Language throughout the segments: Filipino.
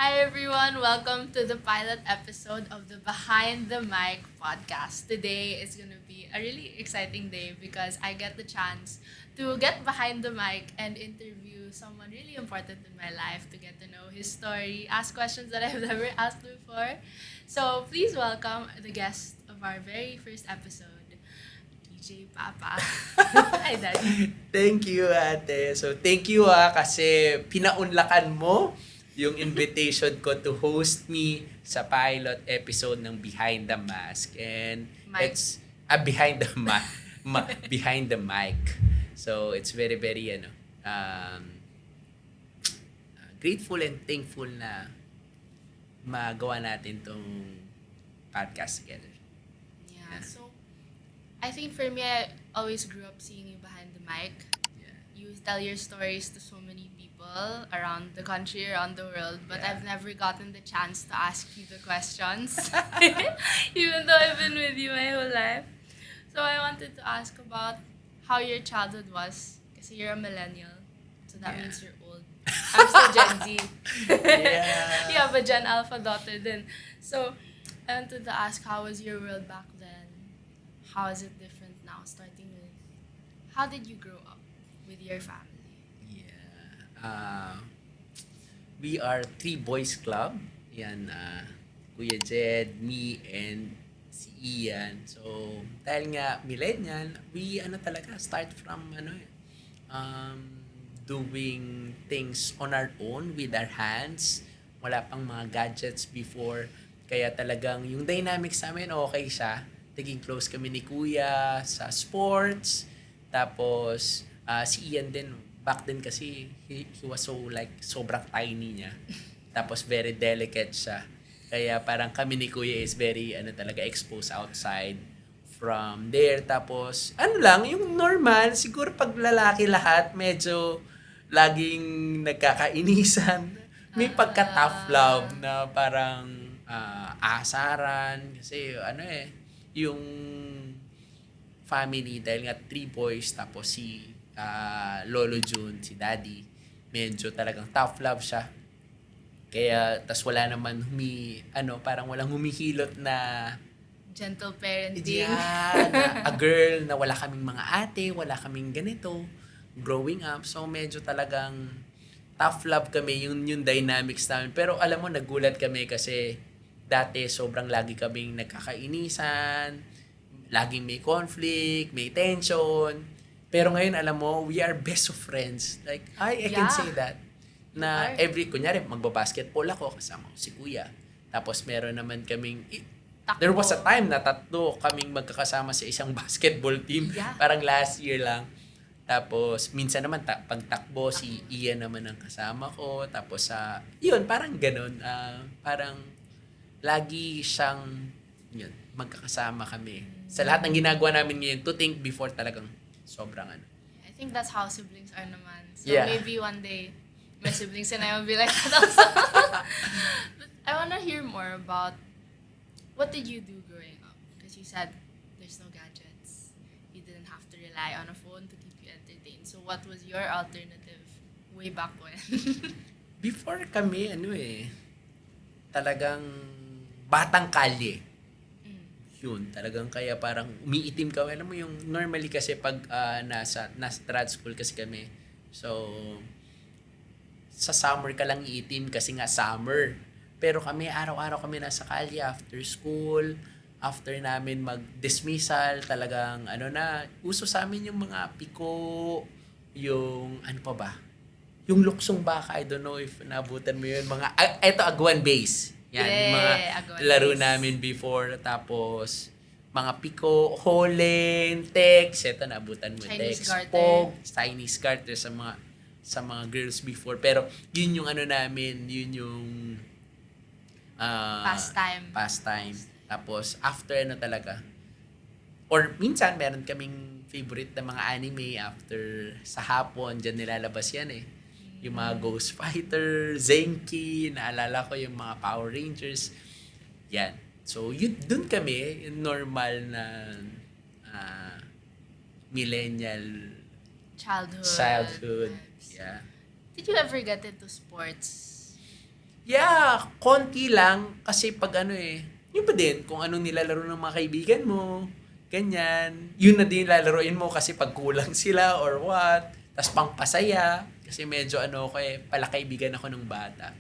Hi everyone, welcome to the pilot episode of the Behind the Mic podcast. Today is going to be a really exciting day because I get the chance to get behind the mic and interview someone really important in my life to get to know his story, ask questions that I've never asked before. So please welcome the guest of our very first episode, DJ Papa. Hi, Daddy. Thank you, ate. So, thank you kasi pinaunlakan mo yung invitation ko to host me sa pilot episode ng Behind the Mask. And Mic. it's behind the behind the mic. So, it's very, very, grateful and thankful na magawa natin tong podcast together. Yeah, so I think for me, I always grew up seeing you behind the mic. Yeah. You tell your stories to so many people around the country, around the world, but Yeah. I've never gotten the chance to ask you the questions, even though I've been with you my whole life. So I wanted to ask about how your childhood was, kasi you're a millennial, so that Yeah. means you're old. I'm still Gen Z. Yeah. You have a Gen Alpha daughter then. So I wanted to ask, how was your world back then? How is it different now? Starting with, how did you grow up with your family? Yeah. We are three boys club. Yan, Kuya Jed, me, and si Ian. So, dahil nga millennial, we talaga start from doing things on our own with our hands. Wala pang mga gadgets before. Kaya talagang yung dynamics namin okay siya. Naging close kami ni Kuya sa sports. Tapos, si Ian din, back then kasi, he was so like, sobrang tiny niya. Tapos, very delicate siya. Kaya parang kami ni Kuya is very, talaga, exposed outside from there. Tapos, yung normal, siguro pag lalaki lahat, medyo laging nagkakainisan. May pagka-tough love na parang asaran. Kasi, yung family dahil nga three boys tapos si Lolo Jun, si Daddy, medyo talagang tough love siya. Kaya tas wala naman parang walang humihilot na Gentle parenting. a girl na wala kaming mga ate, wala kaming ganito growing up. So medyo talagang tough love kami yung dynamics namin. Pero alam mo nagulat kami kasi dati sobrang lagi kaming nagkakainisan, laging may conflict, may tension. Pero ngayon, alam mo, we are best of friends. Like, I can Yeah. say that. Na You are. kunyari, magbabasketball ako, kasama ko si Kuya. Tapos meron naman kaming, Takbo. there was a time na tatlo kaming magkakasama sa isang basketball team. Yeah. Parang last year lang. Tapos, minsan naman, pagtakbo, si Ian naman ang kasama ko. Tapos, yun, parang ganun. Parang, lagi siyang, yun, magkakasama kami. Sa lahat ng ginagawa namin ngayon, to think before talagang sobrang I think that's how siblings are naman. So Yeah. maybe one day, my siblings and I will be like that also. But I want to hear more about what did you do growing up? Because you said there's no gadgets. You didn't have to rely on a phone to keep you entertained. So what was your alternative way back when? Before kami, talagang batang kalye. Mm. Yun, talagang kaya parang umiitim ka. Alam mo yung normally kasi pag nasa trad school kasi kami. So, sa summer ka lang iitim kasi nga summer. Pero kami, araw-araw kami nasa kalye after school. After namin mag-dismissal, talagang uso sa amin yung mga piko, yung pa ba? Yung luksong baka, I don't know if naabutan mo yun. Eto, agwan base. Yan, yung mga agwan laro base. namin before. Tapos, mga piko, holen, tex, eto, naabutan mo, Chinese tex, garter. pog, Chinese garter sa mga girls before. Pero, yun yung namin, yun yung pastime. Tapos, after talaga. Or minsan, meron kaming favorite na mga anime after sa hapon. Diyan nilalabas yan eh. Yung mga Ghost Fighter, Zenki, naalala ko yung mga Power Rangers. Yan. So, dun kami, yung normal na millennial Childhood. childhood. Vibes. Yeah. Did you ever get into sports? Yeah, konti lang kasi pag yun pa din, kung anong nilalaro ng mga kaibigan mo, ganyan. Yun na din lalaroin mo kasi pag kulang sila or what. Tapos pangpasaya, kasi medyo palakaibigan ako nung bata.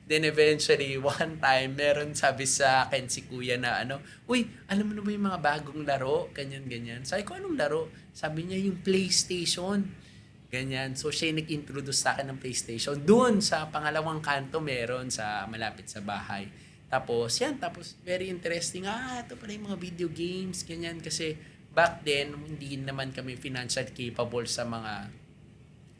Then eventually, one time, meron sabi sa akin si kuya na uy, alam mo na ba yung mga bagong laro? Ganyan, ganyan. Sabi ko, anong laro? Sabi niya, yung PlayStation. Ganyan. So, siya yung nag-introduce sa akin ng PlayStation. Doon, sa pangalawang kanto, meron sa malapit sa bahay. Tapos, very interesting. Ito pala yung mga video games, ganyan. Kasi, back then, hindi naman kami financial capable sa mga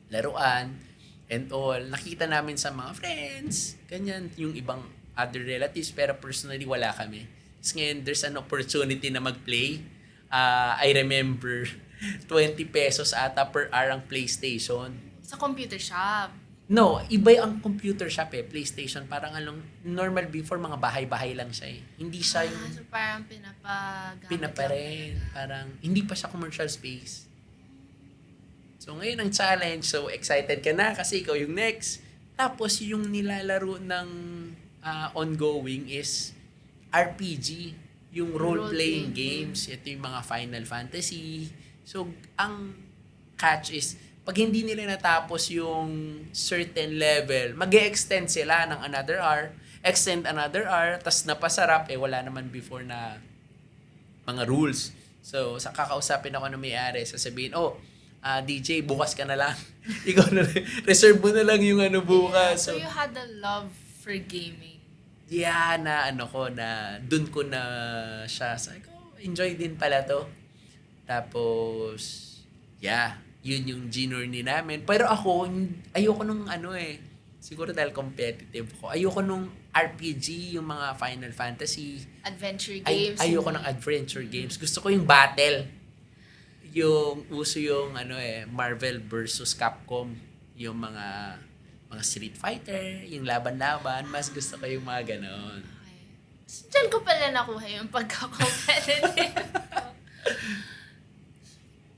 laruan and all. Nakita namin sa mga friends, ganyan, yung ibang other relatives, pero personally, wala kami. Tapos ngayon, there's an opportunity na mag-play. I remember, 20 pesos ata per hour ang PlayStation. Sa computer shop. No, iba ang computer shop PlayStation. Parang normal before, mga bahay-bahay lang siya Hindi siya yung So parang pinaparen. Parang, hindi pa siya commercial space. So, ngayon ang challenge. So, excited ka na kasi ikaw yung next. Tapos, yung nilalaro ng ongoing is RPG. Yung role-playing games. Ito yung mga Final Fantasy. So, ang catch is, pag hindi nila natapos yung certain level, mag-e-extend sila ng another hour, extend another hour, tas napasarap, wala naman before na mga rules. So, sa kakausapin ako ng may-ari, sasabihin, DJ, bukas ka na lang. Ikaw na reserve mo na lang yung bukas. So, you had a love for gaming. Yeah, na dun ko na siya. Sabi ko, enjoy din pala to. Tapos, yun yung journey namin. Pero ako, ayoko nung siguro dahil competitive ko, ayoko nung RPG, yung mga Final Fantasy. Adventure games. Ayoko ng adventure games. Gusto ko yung battle. Yung uso yung Marvel versus Capcom, yung mga Street Fighter, yung laban-laban, mas gusto ko yung mga ganon. Okay. So, dyan ko pala nakuha yung pagka-competitive.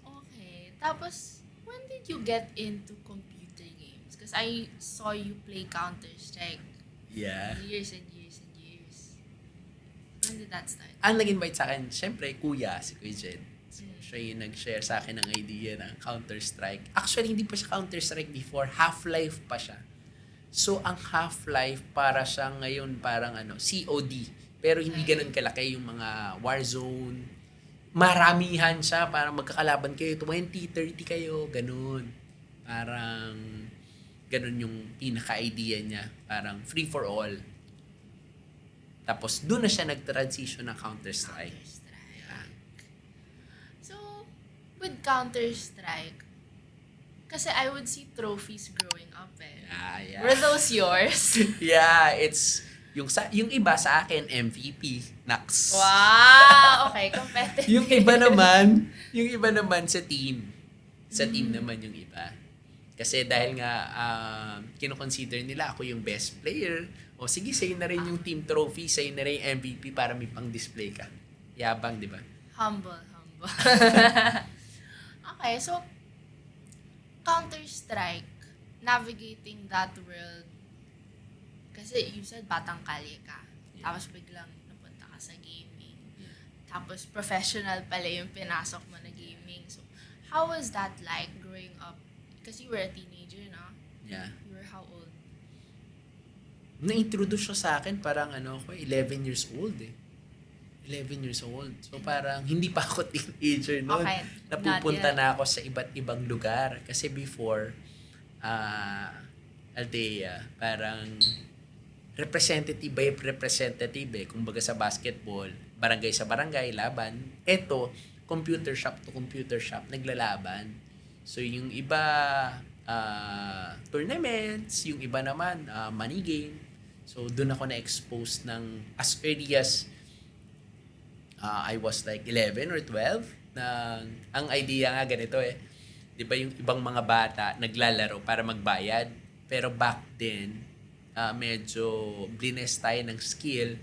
Okay. Tapos, when did you get into computer games? Because I saw you play Counter-Strike. Yeah. Years and years and years. When did that start? Ang nag-invite sa akin, syempre, si Kuya Jed. Siya yung nag-share sa akin ng idea ng Counter-Strike. Actually, hindi pa siya Counter-Strike before. Half-Life pa siya. So, ang Half-Life para siya ngayon parang COD. Pero hindi ganun kalaki yung mga Warzone. Maramihan siya. Parang magkakalaban kayo. 20, 30 kayo. Ganun. Parang ganun yung pinaka-idea niya. Parang free for all. Tapos, doon na siya nag-transition ng Counter-Strike. With Counter-Strike, kasi I would see trophies growing up Yeah. Were those yours? Yeah, it's yung iba sa akin MVP, Nax. Wow, okay, competitive. yung iba naman sa team. Sa team naman yung iba. Kasi dahil nga kino-consider nila ako yung best player, sige, sa'yo na rin yung team trophy, sa'yo na rin yung MVP para may pang-display ka. Yabang, di ba? Humble. Okay, so Counter-Strike, navigating that world, kasi you said batang kalye ka, tapos biglang napunta ka sa gaming, tapos professional pala yung pinasok mo na gaming. So, how was that like growing up? Kasi you were a teenager, no? Yeah. You were how old? Na-introduce siya sa akin parang 11 years old 11 years old. So parang hindi pa ako teenager noon. Okay. Napupunta na ako sa iba't ibang lugar. Kasi before, Aldea, parang representative by representative Kumbaga sa basketball, barangay sa barangay, laban. Eto, computer shop to computer shop, naglalaban. So yung iba, tournaments, yung iba naman, money game. So doon ako na-expose ng as early as I was like 11 or 12 na ang idea nga ganito 'di ba yung ibang mga bata naglalaro para magbayad, pero back then medyo blines tayo ng skill.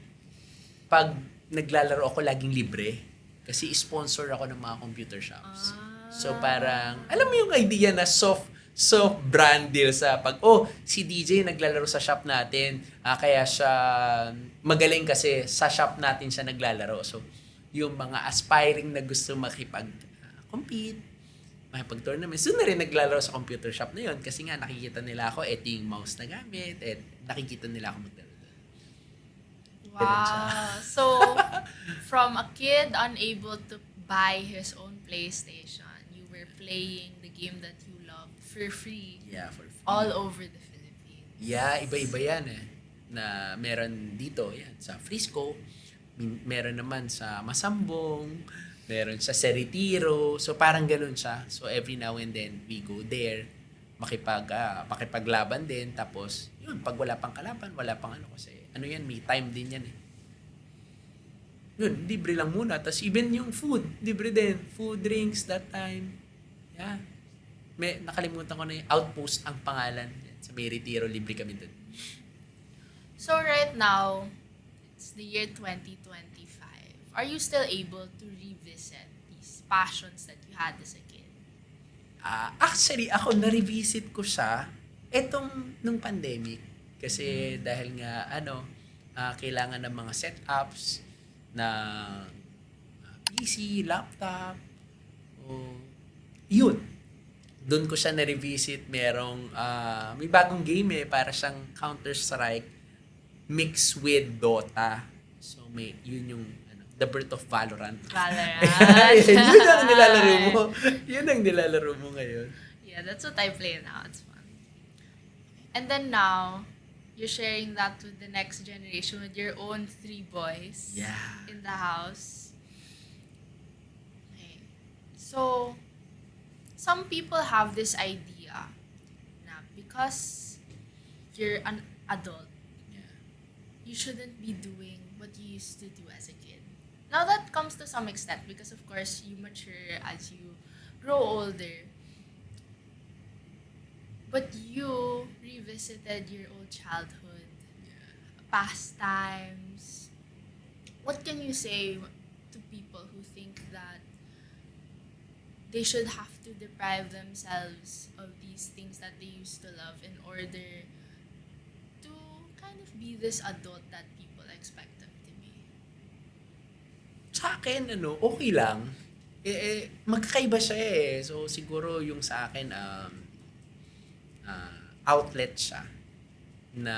Pag naglalaro ako laging libre kasi sponsor ako ng mga computer shops. So parang alam mo yung idea na So, brand deal sa si DJ naglalaro sa shop natin. Kaya siya magaling kasi sa shop natin siya naglalaro. So, yung mga aspiring na gusto makipag-compete, makipag-tournament, so na rin naglalaro sa computer shop na yun kasi nga nakikita nila ako, eto yung mouse na gamit, at nakikita nila ako maglaro. Ganun siya. Wow. So, from a kid unable to buy his own PlayStation, you were playing the game that you love for free Yeah, for free. all over the Philippines. Yeah, iba-iba yan na meron dito, yan, sa Frisco, meron naman sa Masambong, meron sa Retiro. So parang ganun siya. So every now and then we go there, makipaglaban din, tapos yun, pag wala pang kalaban, wala pang kasi yan, may time din yan Yun, libre lang muna. Tapos even yung food, libre din. Food, drinks, that time. Yeah. Nakalimutan ko na yung Outpost ang pangalan. Sa may Retiro, libre kami dun. So right now, it's the year 2025. Are you still able to revisit these passions that you had as a kid? Actually, ako na-revisit ko siya nung pandemic. Kasi dahil nga, kailangan ng mga setups na PC, laptop, yun. Doon ko siya na-revisit. May bagong game para siyang Counter-Strike mixed with Dota. So, yun yung The Birth of Valorant. Yun ang nilalaro mo. Yun ang nilalaro mo ngayon. Yeah, that's what I play now. It's fun. And then now, you're sharing that with the next generation with your own 3 boys in the house. Okay. So, some people have this idea na because you're an adult, you shouldn't be doing what you used to do as a kid. Now that comes to some extent because of course you mature as you grow older. But you revisited your old childhood, pastimes. What can you say to people who think that they should have to deprive themselves of these things that they used to love in order to kind of be this adult that people expect them to be? Sa akin, okay lang. Magkakaiba siya So, siguro yung sa akin, outlet siya na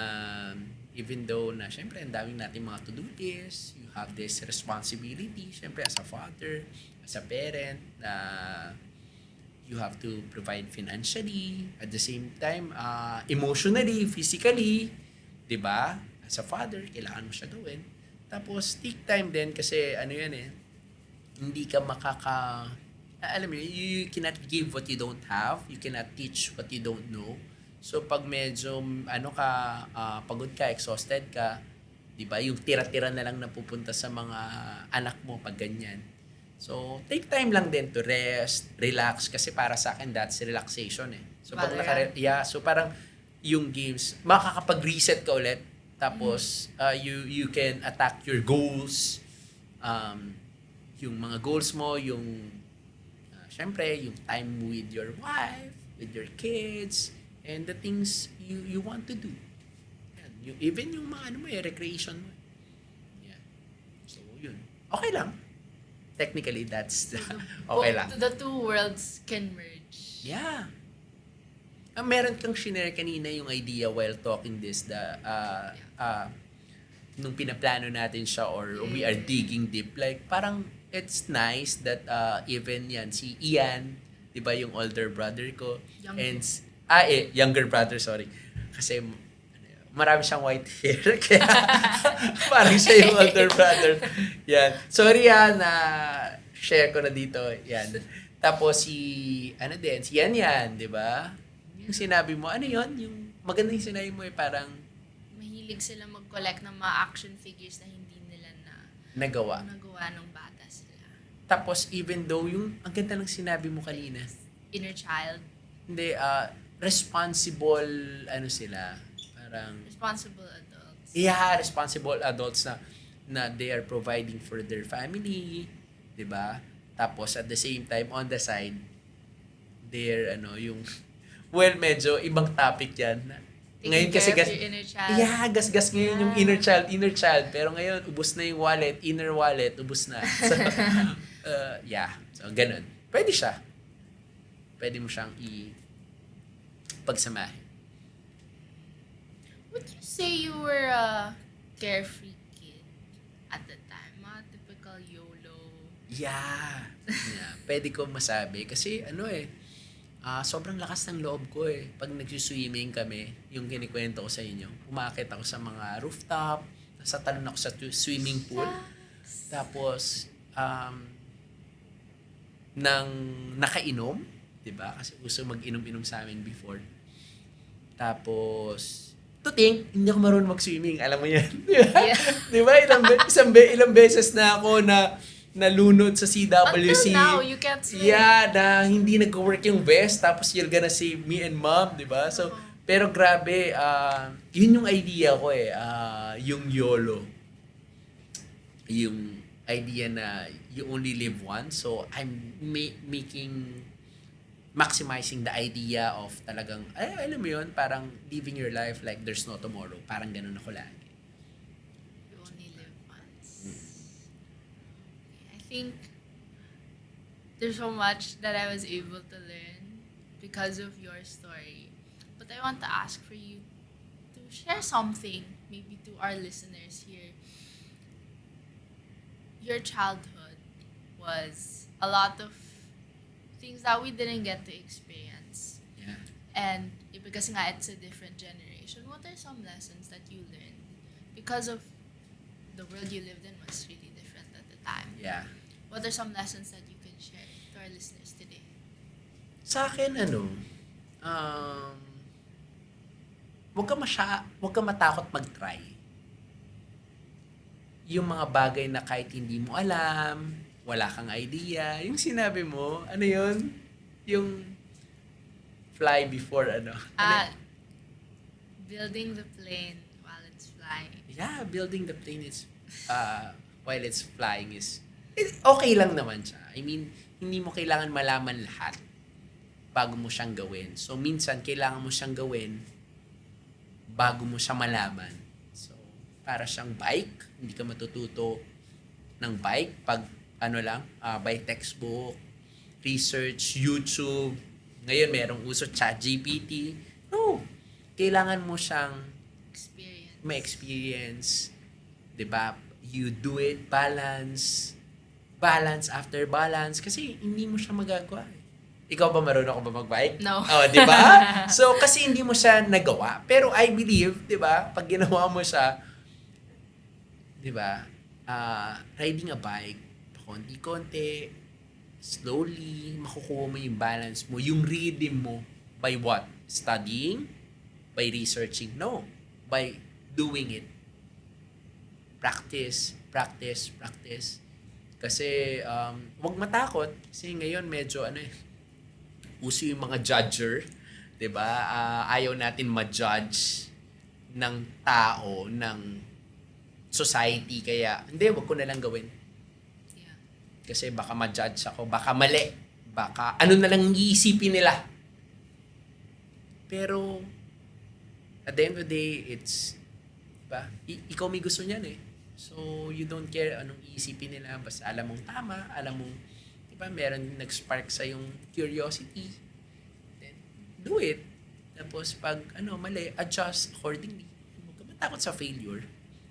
even though na syempre ang daming nating mga to-do list, you have this responsibility syempre as a father, as a parent na you have to provide financially, at the same time emotionally, physically, 'di ba? As a father, kailangan mo siya gawin. Tapos take time din kasi hindi ka alam mo, you cannot give what you don't have, you cannot teach what you don't know. So pag medyo pagod ka, exhausted ka, 'di ba? Yung tira-tira na lang napupunta sa mga anak mo pag ganyan. So take time lang din to rest, relax kasi para sa akin that's relaxation So pag so parang yung games, makakapag-reset ka ulit tapos you can attack your goals. Yung mga goals mo, yung syempre, yung time with your wife, with your kids, and the things you want to do. Yan. Even yung mga recreation mo. Yeah. So, yun. Okay lang. Technically, that's okay lang. The two worlds can merge. Yeah. Meron kang shinare kanina yung idea while talking this nung pinaplano natin siya or we are digging deep. Like, parang it's nice that even si Ian, 'di ba yung older brother ko, younger brother, sorry. Kasi marami siyang white hair kaya parang siya yung older brother. Yan. Sorry na share ko na dito. Yan. Tapos si Yan, 'di ba? Yung sinabi mo, yun? Yung magandang sinabi mo parang mahilig sila mag-collect ng mga action figures na hindi nila nagawa nung bata sila. Tapos even though ang ganda ng sinabi mo kanina, inner child. Hindi, responsible, sila, parang responsible adults. Yeah, responsible adults na they are providing for their family, 'di ba? Tapos at the same time on the side, they're yung Well, medyo ibang topic yan. Taking Ngayon kasi care of your inner child. yeah, gas-gas ngayon yung inner child. Pero ngayon, ubus na yung wallet, inner wallet, ubus na. So, yeah. So, ganun. Pwede siya. Pwede mo siyang pagsamahin. Would you say you were a carefree kid at the time? Mga typical YOLO. Yeah. Pwede ko masabi. Kasi sobrang lakas ng loob ko eh. Pag nag-swimming kami, yung kinikwento ko sa inyo, umaakit ako sa mga rooftop, nasa talon ako sa swimming pool. Tapos, nang nakainom, 'di ba? Kasi uso mag-inom-inom sa amin before. Tapos, hindi ako marunong mag-swimming. Alam mo yan. Yeah. Di ba? Ilang beses na ako na nalunod sa CWC. Until now, you can't swim. Yeah, na hindi nag-work yung vest. Tapos you're gonna save me and mom, di ba? So, pero grabe, yun yung idea ko eh. Yung YOLO. Yung idea na you only live once. So, I'm maximizing the idea of talagang, alam mo yun, parang living your life like there's no tomorrow. Parang ganun ako lagi. You only live once. I think there's so much that I was able to learn because of your story. But I want to ask for you to share something, maybe to our listeners here. Your childhood was a lot of things that we didn't get to experience. Yeah. And because nga it's a different generation, what are some lessons that you learned? Because of the world you lived in was really different at the time. Yeah. What are some lessons that you can share to our listeners today? Sa akin, wag ka matakot mag-try. Yung mga bagay na kahit hindi mo alam, wala kang idea, yung sinabi mo, ano yun? Yung fly before Building the plane while it's flying. Yeah, building the plane is, while it's flying is, okay lang naman siya. I mean, hindi mo kailangan malaman lahat bago mo siyang gawin. So, minsan, kailangan mo siyang gawin bago mo siya malaman. So, para siyang bike, hindi ka matututo ng bike pag by textbook, research, YouTube. Ngayon, merong uso ChatGPT. No. Kailangan mo siyang may experience. 'Di ba? You do it, balance after balance. Kasi hindi mo siya magagawa. Ikaw ba marunong ka ba mag-bike? No. Oh, 'di ba? So, kasi hindi mo siya nagawa. Pero I believe, 'di ba? Pag ginawa mo siya, 'di ba? Riding a bike, konti-konti, slowly, makukuha mo yung balance mo, yung rhythm mo. By what? Studying? By researching? No. By doing it. Practice. Kasi, wag matakot. Kasi ngayon, medyo, uso yung mga judger. 'Di ba? Ayaw natin ma-judge ng tao, ng society. Kaya, hindi, wag ko na lang gawin. Kasi baka ma-judge ako, baka mali, baka ano na lang iisipin nila. Pero, at the end of the day, it's, diba? Ikaw may gusto niyan eh. So, you don't care anong iisipin nila, basta alam mong tama, alam mong, diba, meron nag-spark sa yung curiosity. Then, do it. Tapos, pag, mali, adjust accordingly. Huwag ka matakot sa failure.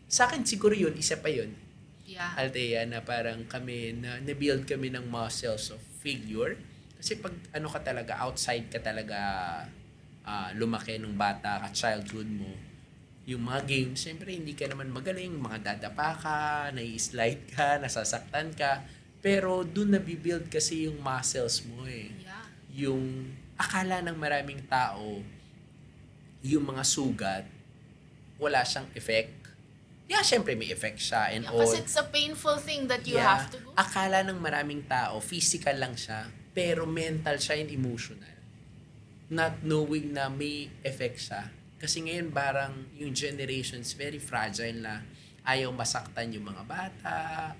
Sa akin, siguro yun, isa pa yun. Yeah. Althea, na parang kami, na-build kami ng muscles of failure. Kasi pag ka talaga, outside ka talaga lumaki nung bata ka, childhood mo, yung mga games, siyempre hindi ka naman magaling, mga dadapa ka, nai-slide ka, nasasaktan ka, pero dun nabibuild kasi yung muscles mo eh. Yeah. Yung akala ng maraming tao, yung mga sugat, wala siyang effect. Yeah, syempre may effect siya and all. Kasi it's a painful thing that you have to go. Akala ng maraming tao, physical lang siya, pero mental siya and emotional. Not knowing na may effect siya. Kasi ngayon parang yung generations very fragile na ayaw masaktan yung mga bata.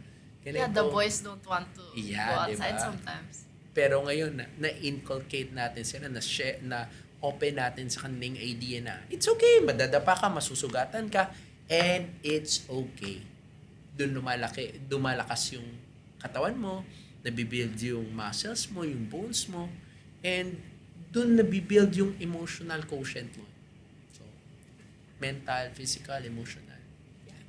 Yeah, the boys don't want to go outside diba? sometimes. Pero ngayon, na-inculcate natin sila na open natin sa kanilang idea na it's okay, madadapa ka, masusugatan ka, and it's okay. Doon lumalakas yung katawan mo, nabibuild yung muscles mo, yung bones mo, and doon nabibuild yung emotional quotient mo. So, mental, physical, emotional. Yan.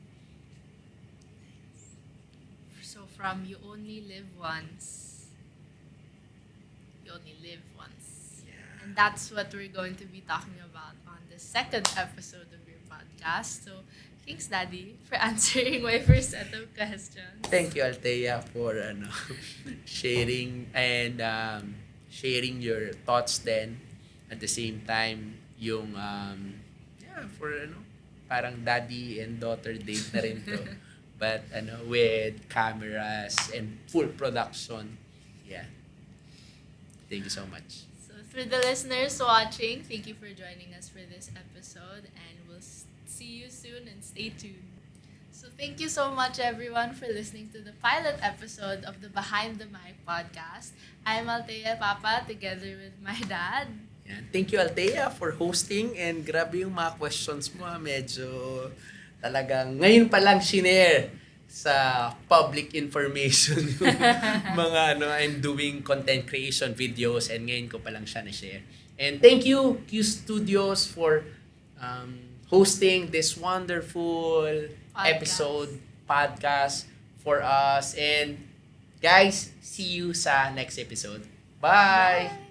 So from you only live once, you only live once. Yeah. And that's what we're going to be talking about on the second episode of your podcast. So thanks, Daddy, for answering my first set of questions. Thank you, Althea, for sharing and sharing your thoughts then. At the same time, yung for parang daddy and daughter date na rin to. But with cameras and full production. Yeah. Thank you so much. So for the listeners watching, thank you for joining us for this episode, and we'll see you soon, and stay tuned. So thank you so much everyone for listening to the pilot episode of the Behind the Mic podcast. I'm Althea Papa together with my dad. Yan. Thank you, Althea, for hosting, and grabe yung mga questions mo. Medyo talagang ngayon pa lang shinare sa public information yung mga I'm doing content creation videos, and ngayon ko pa lang siya na-share. And thank you, Q Studios, for hosting this wonderful podcast for us. And guys, see you sa next episode. Bye! Bye.